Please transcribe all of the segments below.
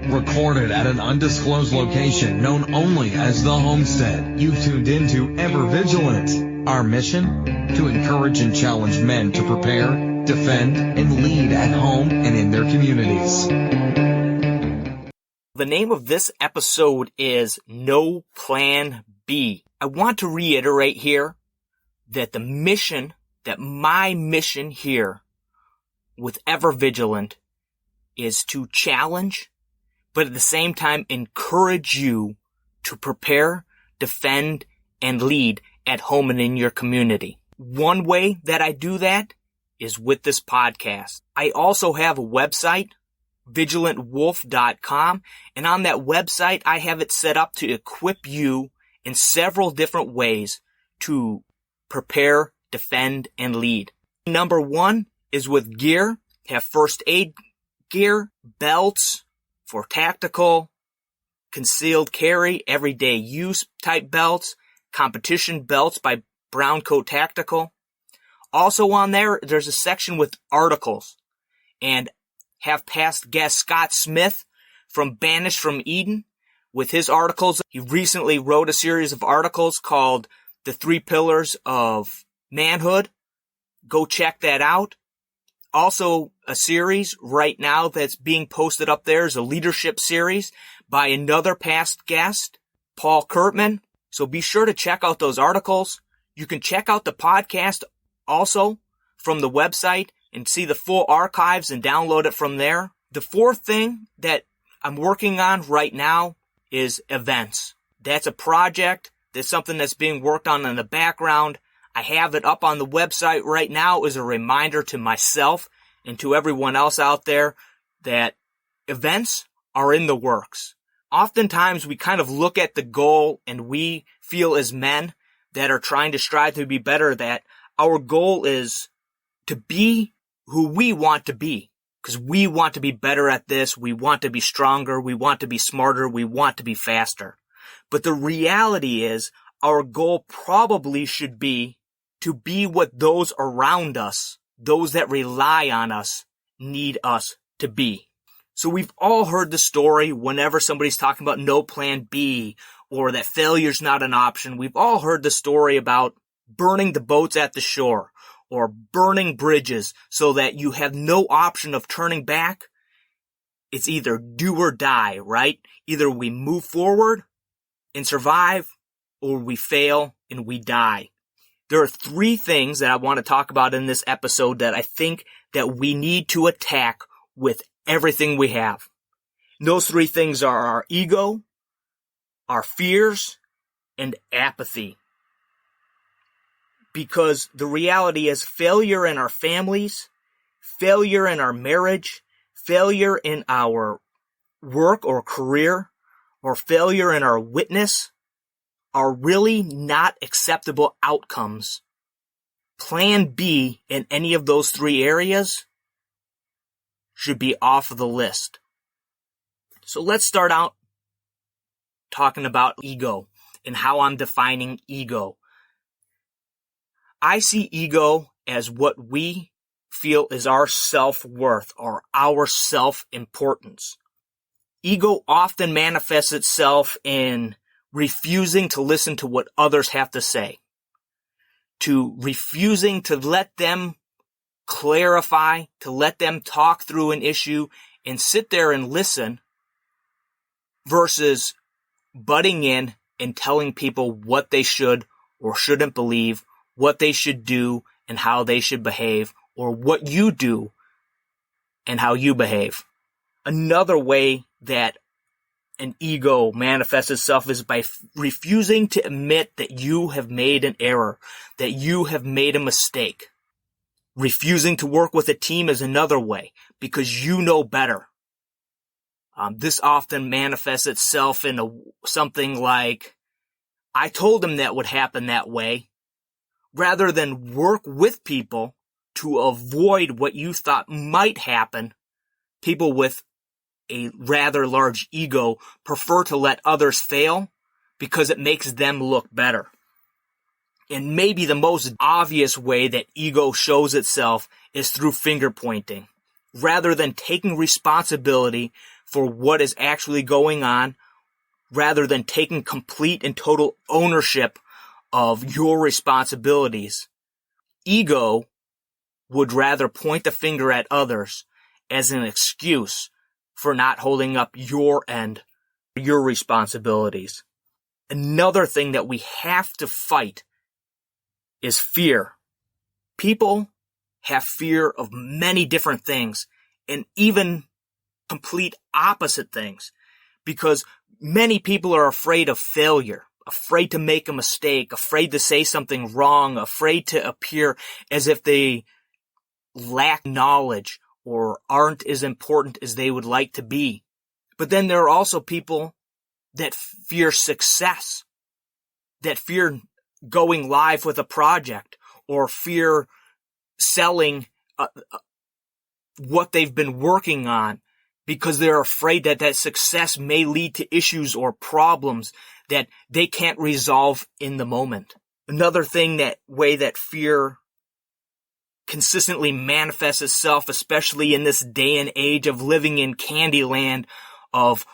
Recorded at an undisclosed location known only as the Homestead. You've tuned into Ever Vigilant. Our mission? To encourage and challenge men to prepare, defend, and lead at home and in their communities. The name of this episode is No Plan B. I want to reiterate here that my mission here with Ever Vigilant is to challenge, but at the same time encourage you to prepare, defend, and lead at home and in your community. One way that I do that is with this podcast. I also have a website, vigilantwolf.com, and on that website I have it set up to equip you in several different ways to prepare, defend, and lead. Number one is with gear. Have first aid gear, belts for tactical, concealed carry, everyday use type belts, competition belts by Brown Coat Tactical. Also on there's a section with articles, and have past guest Scott Smith from Banished from Eden with his articles. He recently wrote a series of articles called The 3 Pillars of Manhood. Go check that out. Also, a series right now that's being posted up there is a leadership series by another past guest, Paul Kurtman. So be sure to check out those articles. You can check out the podcast also from the website and see the full archives and download it from there. The fourth thing that I'm working on right now is events. That's a project. That's something that's being worked on in the background. I have it up on the website right now as a reminder to myself and to everyone else out there that events are in the works. Oftentimes we kind of look at the goal and we feel as men that are trying to strive to be better that our goal is to be who we want to be. Because we want to be better at this, we want to be stronger, we want to be smarter, we want to be faster. But the reality is our goal probably should be to be what those around us, those that rely on us, need us to be. So we've all heard the story whenever somebody's talking about no plan B or that failure's not an option. We've all heard the story about burning the boats at the shore or burning bridges so that you have no option of turning back. It's either do or die, right? Either we move forward and survive or we fail and we die. There are 3 things that I want to talk about in this episode that I think that we need to attack with everything we have. And those 3 things are our ego, our fears, and apathy. Because the reality is failure in our families, failure in our marriage, failure in our work or career, or failure in our witness are really not acceptable outcomes. Plan B in any of those 3 areas should be off of the list. So let's start out talking about ego and how I'm defining ego. I see ego as what we feel is our self-worth or our self-importance. Ego often manifests itself in refusing to listen to what others have to say, to refusing to let them clarify, to let them talk through an issue and sit there and listen versus butting in and telling people what they should or shouldn't believe, what they should do and how they should behave, or what you do and how you behave. Another way that an ego manifests itself is by refusing to admit that you have made an error, that you have made a mistake. Refusing to work with a team is another way, because you know better. This often manifests itself in something like, I told him that would happen that way, rather than work with people to avoid what you thought might happen. People with a rather large ego prefer to let others fail because it makes them look better. And maybe the most obvious way that ego shows itself is through finger pointing. Rather than taking responsibility for what is actually going on rather than taking complete and total ownership of your responsibilities. Ego would rather point the finger at others as an excuse for not holding up your end, your responsibilities. Another thing that we have to fight is fear. People have fear of many different things, and even complete opposite things, because many people are afraid of failure, afraid to make a mistake, afraid to say something wrong, afraid to appear as if they lack knowledge or aren't as important as they would like to be. But then there are also people that fear success, that fear going live with a project, or fear selling what they've been working on, because they're afraid that that success may lead to issues or problems that they can't resolve in the moment. Another thing, that way that fear consistently manifests itself, especially in this day and age of living in Candyland, of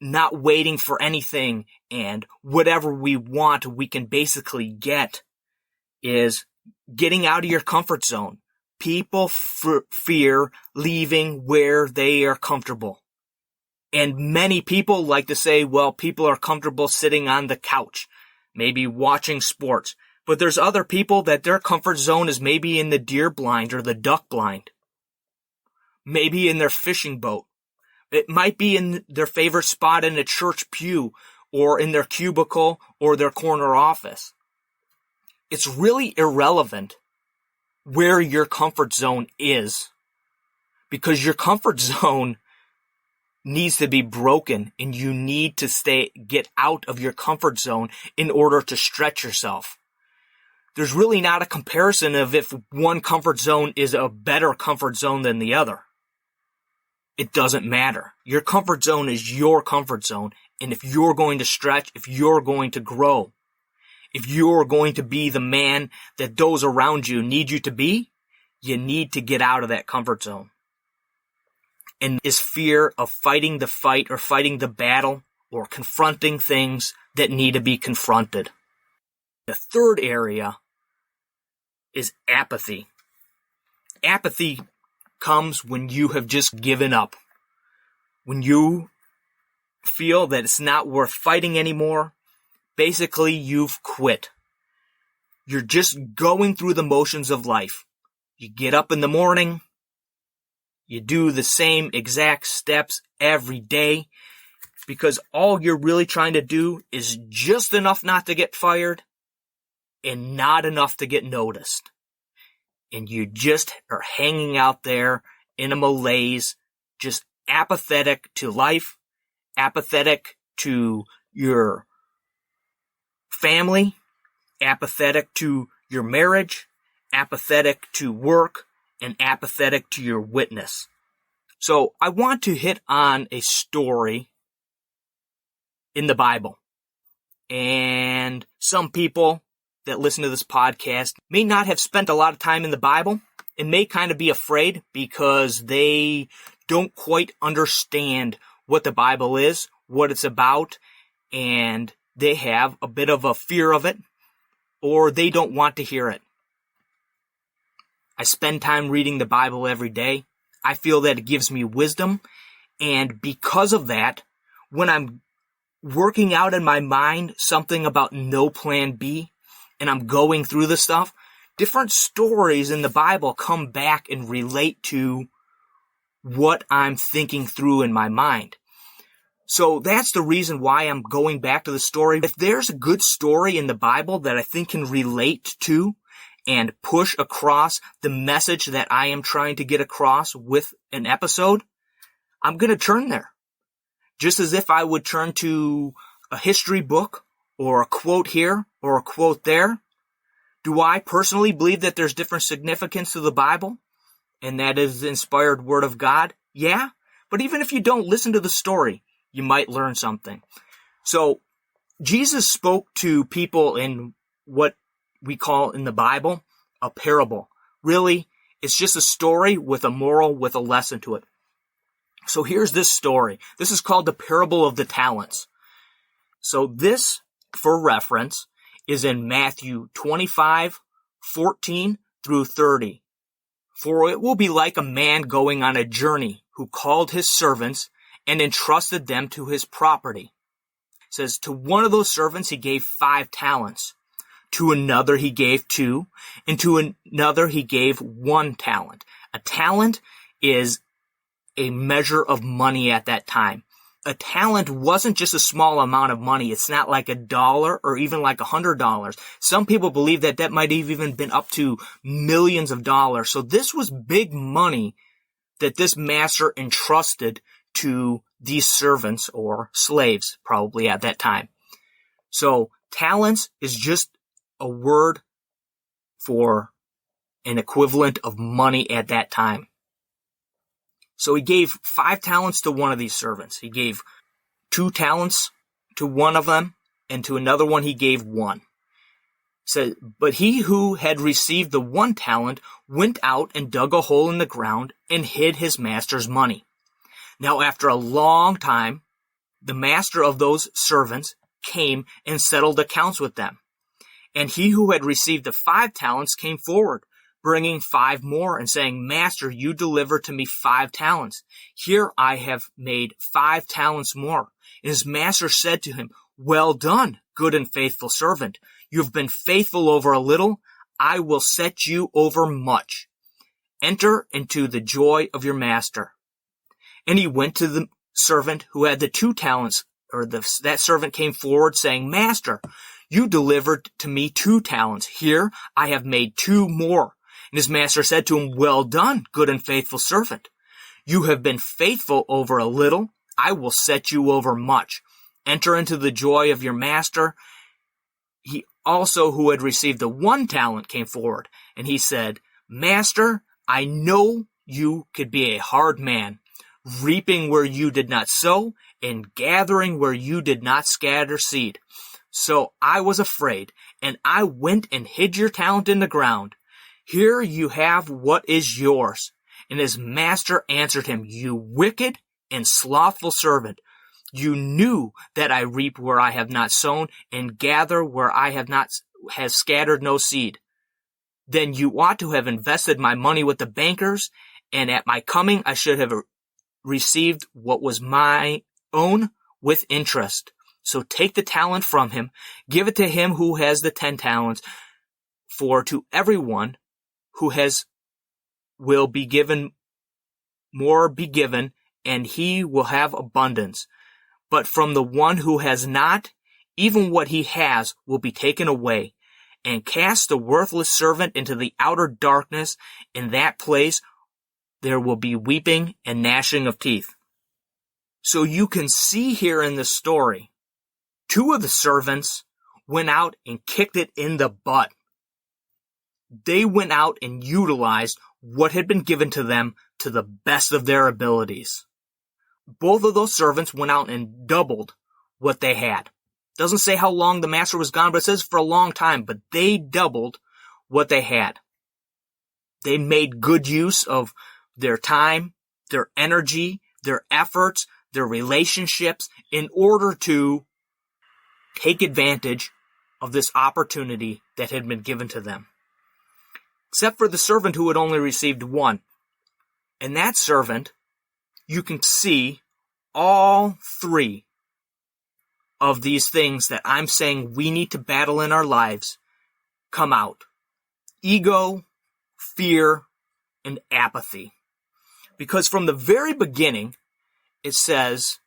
not waiting for anything and whatever we want we can basically get, is getting out of your comfort zone. People fear leaving where they are comfortable. And many people like to say, well, people are comfortable sitting on the couch, maybe watching sports. But there's other people that their comfort zone is maybe in the deer blind or the duck blind. Maybe in their fishing boat. It might be in their favorite spot in a church pew, or in their cubicle or their corner office. It's really irrelevant where your comfort zone is, because your comfort zone needs to be broken, and you need to get out of your comfort zone in order to stretch yourself. There's really not a comparison of if one comfort zone is a better comfort zone than the other. It doesn't matter. Your comfort zone is your comfort zone, and if you're going to stretch, if you're going to grow, if you're going to be the man that those around you need you to be, you need to get out of that comfort zone. And is fear of fighting the fight, or fighting the battle, or confronting things that need to be confronted. The third area is apathy. Apathy comes when you have just given up. When you feel that it's not worth fighting anymore, basically you've quit. You're just going through the motions of life. You get up in the morning, you do the same exact steps every day, because all you're really trying to do is just enough not to get fired and not enough to get noticed. And you just are hanging out there in a malaise, just apathetic to life, apathetic to your family, apathetic to your marriage, apathetic to work, and apathetic to your witness. So I want to hit on a story in the Bible. And some people that listen to this podcast may not have spent a lot of time in the Bible, and may kind of be afraid because they don't quite understand what the Bible is, what it's about, and they have a bit of a fear of it, or they don't want to hear it. I spend time reading the Bible every day. I feel that it gives me wisdom, and because of that, when I'm working out in my mind something about no plan B, and I'm going through the stuff, different stories in the Bible come back and relate to what I'm thinking through in my mind. So that's the reason why I'm going back to the story. If there's a good story in the Bible that I think can relate to and push across the message that I am trying to get across with an episode, I'm going to turn there. Just as if I would turn to a history book, or a quote here, or a quote there. Do I personally believe that there's different significance to the Bible, and that is the inspired Word of God? Yeah, but even if you don't listen to the story, you might learn something. So, Jesus spoke to people in what we call in the Bible a parable. Really, it's just a story with a moral, with a lesson to it. So here's this story. This is called the parable of the talents. So this, for reference, is in Matthew 25:14 through 30. For it will be like a man going on a journey who called his servants and entrusted them to his property. It says, to one of those servants he gave 5 talents. To another he gave 2, and to another he gave 1 talent. A talent is a measure of money at that time. A talent wasn't just a small amount of money. It's not like $1 or even like $100. Some people believe that that might have even been up to millions of dollars. So this was big money that this master entrusted to these servants or slaves probably at that time. So talents is just a word for an equivalent of money at that time. So he gave 5 talents to one of these servants. He gave 2 talents to one of them, and to another one he gave 1. So, but he who had received the 1 talent went out and dug a hole in the ground and hid his master's money. Now after a long time, the master of those servants came and settled accounts with them. And he who had received the 5 talents came forward, bringing 5 more and saying, Master, you delivered to me 5 talents. Here I have made 5 talents more. And his master said to him, well done, good and faithful servant. You have been faithful over a little. I will set you over much. Enter into the joy of your master. And he went to the servant who had the 2 talents, or that servant came forward saying, Master, you delivered to me 2 talents. Here I have made 2 more. And his master said to him, well done, good and faithful servant. You have been faithful over a little. I will set you over much. Enter into the joy of your master. He also who had received the 1 talent came forward, and he said, Master, I know you could be a hard man, reaping where you did not sow, and gathering where you did not scatter seed. So I was afraid, and I went and hid your talent in the ground. Here you have what is yours. And his master answered him, you wicked and slothful servant. You knew that I reap where I have not sown, and gather where I have scattered no seed. Then you ought to have invested my money with the bankers, and at my coming I should have received what was my own with interest. So take the talent from him, give it to him who has the 10 talents, for to everyone who has will be given, more be given, and he will have abundance. But from the one who has not, even what he has will be taken away. And cast the worthless servant into the outer darkness. In that place there will be weeping and gnashing of teeth. So you can see here in the story, 2 of the servants went out and kicked it in the butt. They went out and utilized what had been given to them to the best of their abilities. Both of those servants went out and doubled what they had. Doesn't say how long the master was gone, but it says for a long time, but they doubled what they had. They made good use of their time, their energy, their efforts, their relationships in order to take advantage of this opportunity that had been given to them. Except for the servant who had only received 1. And that servant, you can see all 3 of these things that I'm saying we need to battle in our lives come out. Ego, fear, and apathy. Because from the very beginning, it says,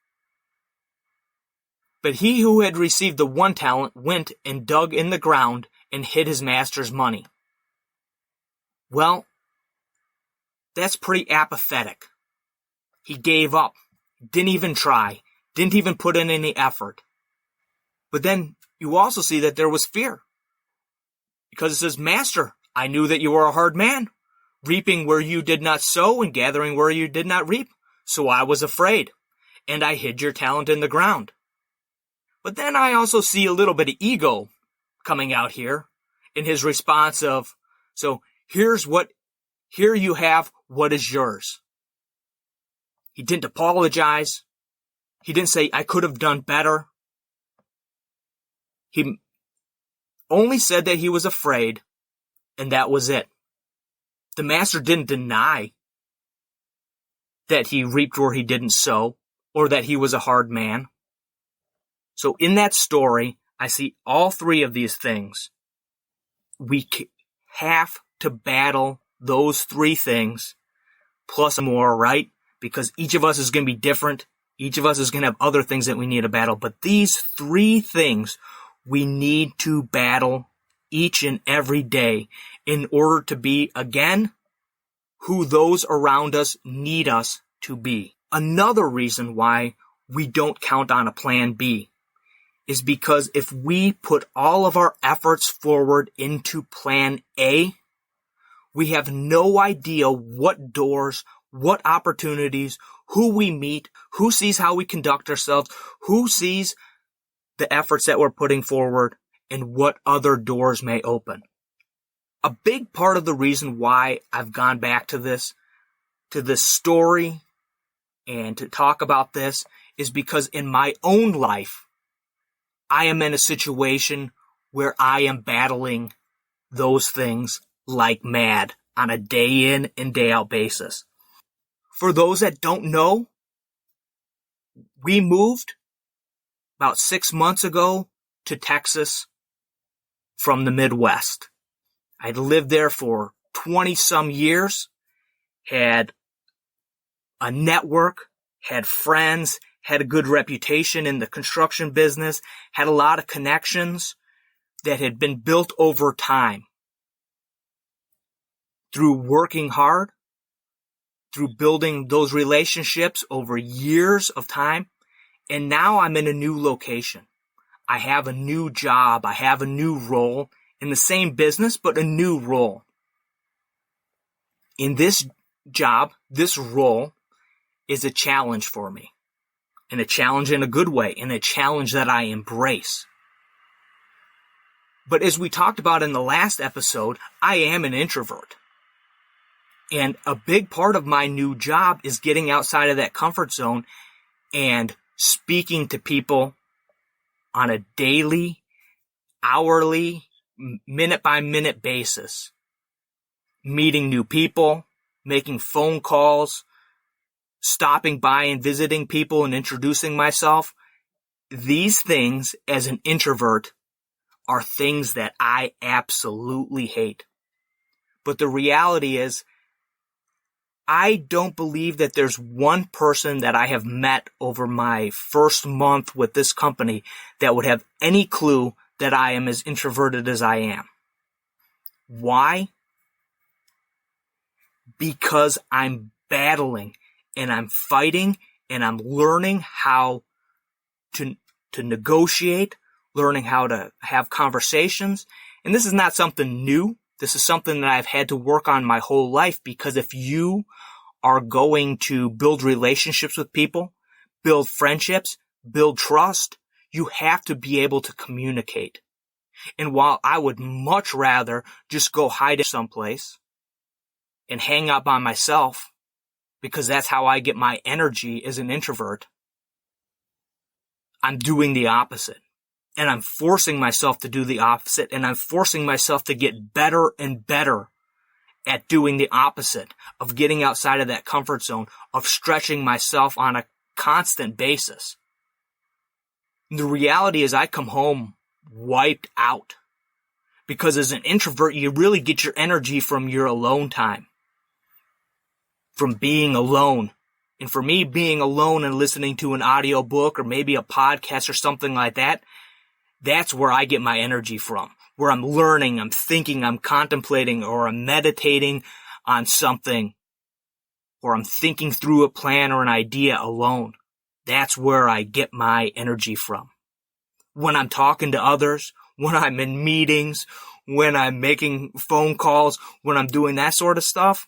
but he who had received the 1 talent went and dug in the ground and hid his master's money. Well, that's pretty apathetic. He gave up, didn't even try, didn't even put in any effort. But then you also see that there was fear. Because it says, Master, I knew that you were a hard man, reaping where you did not sow and gathering where you did not reap. So I was afraid, and I hid your talent in the ground. But then I also see a little bit of ego coming out here in his response of, so here you have what is yours. He didn't apologize. He didn't say, I could have done better. He only said that he was afraid, and that was it. The master didn't deny that he reaped where he didn't sow, or that he was a hard man. So in that story, I see all three of these things. We have to battle those three things, plus more, right? Because each of us is going to be different. Each of us is going to have other things that we need to battle. But these three things we need to battle each and every day in order to be, again, who those around us need us to be. Another reason why we don't count on a plan B is because if we put all of our efforts forward into plan A, we have no idea what doors, what opportunities, who we meet, who sees how we conduct ourselves, who sees the efforts that we're putting forward, and what other doors may open. A big part of the reason why I've gone back to this story, and to talk about this is because in my own life, I am in a situation where I am battling those things like mad on a day in and day out basis. For those that don't know, we moved about 6 months ago to Texas from the Midwest. I'd lived there for 20 some years, had a network, had friends, had a good reputation in the construction business, had a lot of connections that had been built over time through working hard, through building those relationships over years of time. And now I'm in a new location. I have a new job. I have a new role in the same business, but a new role. In this job, this role is a challenge for me, and a challenge in a good way, and a challenge that I embrace. But as we talked about in the last episode, I am an introvert. And a big part of my new job is getting outside of that comfort zone and speaking to people on a daily, hourly, minute-by-minute basis. Meeting new people, making phone calls, stopping by and visiting people and introducing myself. These things, as an introvert, are things that I absolutely hate. But the reality is, I don't believe that there's one person that I have met over my first month with this company that would have any clue that I am as introverted as I am. Why? Because I'm battling and I'm fighting and I'm learning how to negotiate, learning how to have conversations. And this is not something new. This is something that I've had to work on my whole life, because if you are going to build relationships with people, build friendships, build trust, you have to be able to communicate. And while I would much rather just go hide someplace and hang up on myself, because that's how I get my energy as an introvert, I'm doing the opposite. And I'm forcing myself to do the opposite, and I'm forcing myself to get better and better at doing the opposite, of getting outside of that comfort zone, of stretching myself on a constant basis. The reality is I come home wiped out, because as an introvert, you really get your energy from your alone time, from being alone. And for me, being alone and listening to an audio book or maybe a podcast or something like that, that's where I get my energy from, where I'm learning, I'm thinking, I'm contemplating, or I'm meditating on something, or I'm thinking through a plan or an idea alone. That's where I get my energy from. When I'm talking to others, when I'm in meetings, when I'm making phone calls, when I'm doing that sort of stuff,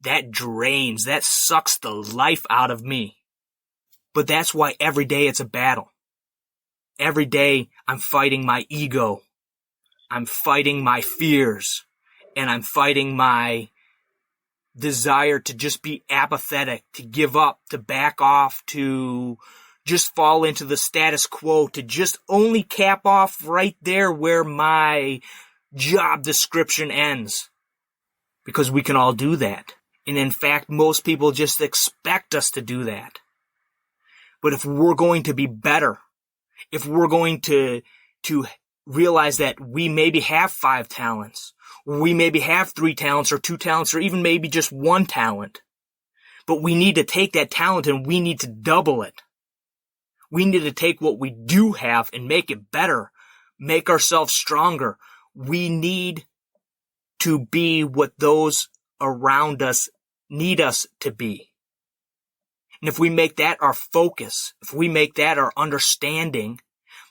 that drains, that sucks the life out of me. But that's why every day it's a battle. Every day I'm fighting my ego. I'm fighting my fears. And I'm fighting my desire to just be apathetic, to give up, to back off, to just fall into the status quo, to just only cap off right there where my job description ends. Because we can all do that. And in fact, most people just expect us to do that. But if we're going to be better, if we're going to realize that we maybe have 5 talents, or we maybe have 3 talents or 2 talents, or even maybe just 1 talent, but we need to take that talent and we need to double it. We need to take what we do have and make it better, make ourselves stronger. We need to be what those around us need us to be. And if we make that our focus, if we make that our understanding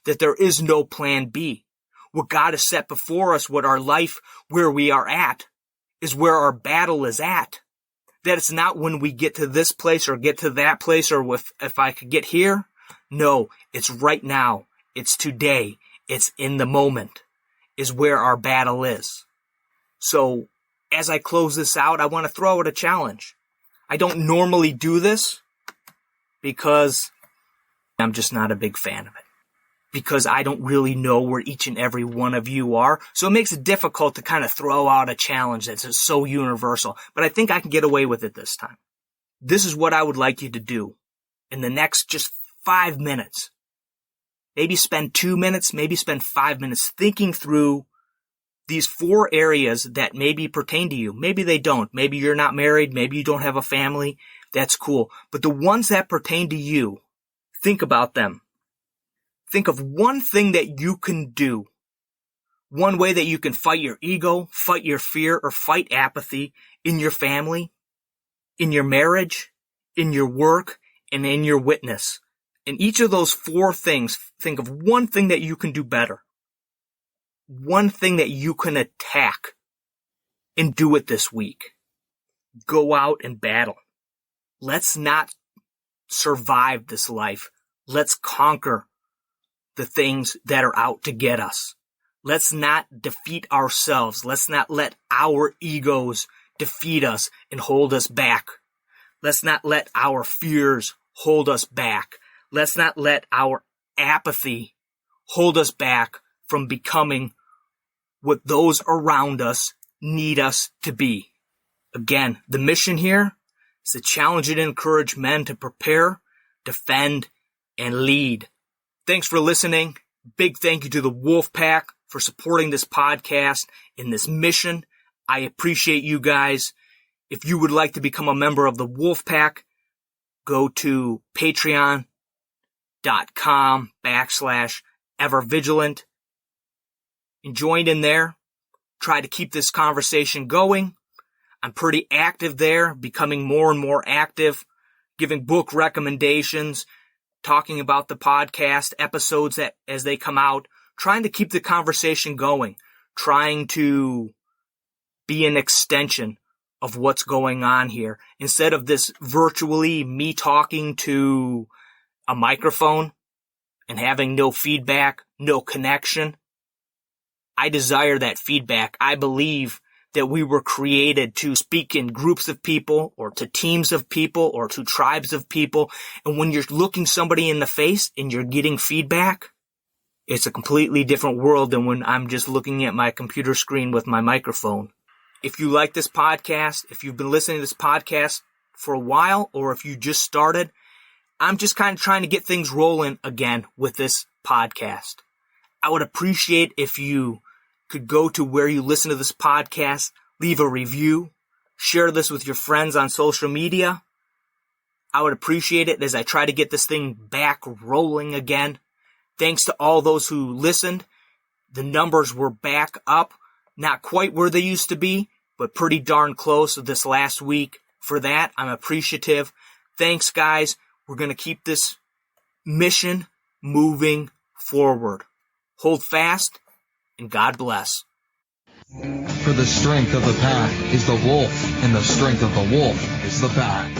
that there is no plan B, what God has set before us, what our life, where we are at, is where our battle is at. That it's not when we get to this place or get to that place or if I could get here. No, it's right now. It's today. It's in the moment is where our battle is. So as I close this out, I want to throw out a challenge. I don't normally do this because I'm just not a big fan of it. Because I don't really know where each and every one of you are. So it makes it difficult to kind of throw out a challenge that's so universal. But I think I can get away with it this time. This is what I would like you to do in the next just 5 minutes. Maybe spend 2 minutes, maybe spend 5 minutes thinking through these 4 areas that maybe pertain to you. Maybe they don't. Maybe you're not married. Maybe you don't have a family. That's cool. But the ones that pertain to you, think about them. Think of one thing that you can do. One way that you can fight your ego, fight your fear, or fight apathy in your family, in your marriage, in your work, and in your witness. In each of those 4 things, think of one thing that you can do better. One thing that you can attack and do it this week. Go out and battle. Let's not survive this life. Let's conquer the things that are out to get us. Let's not defeat ourselves. Let's not let our egos defeat us and hold us back. Let's not let our fears hold us back. Let's not let our apathy hold us back from becoming what those around us need us to be. Again, the mission here is to challenge and encourage men to prepare, defend, and lead. Thanks for listening. Big thank you to the Wolf Pack for supporting this podcast and this mission. I appreciate you guys. If you would like to become a member of the Wolf Pack, go to patreon.com/evervigilant and join in there. Try to keep this conversation going. I'm pretty active there, becoming more and more active, giving book recommendations, talking about the podcast episodes that as they come out, trying to keep the conversation going, trying to be an extension of what's going on here. Instead of this virtually me talking to a microphone and having no feedback, no connection, I desire that feedback. I believe that we were created to speak in groups of people or to teams of people or to tribes of people. And when you're looking somebody in the face and you're getting feedback, it's a completely different world than when I'm just looking at my computer screen with my microphone. If you like this podcast, if you've been listening to this podcast for a while, or if you just started, I'm just kind of trying to get things rolling again with this podcast. I would appreciate if you could go to where you listen to this podcast, leave a review, share this with your friends on social media. I would appreciate it as I try to get this thing back rolling again. Thanks to all those who listened. The numbers were back up, not quite where they used to be, but pretty darn close this last week. For that, I'm appreciative. Thanks, guys. We're going to keep this mission moving forward. Hold fast, and God bless. For the strength of the pack is the wolf, and the strength of the wolf is the pack.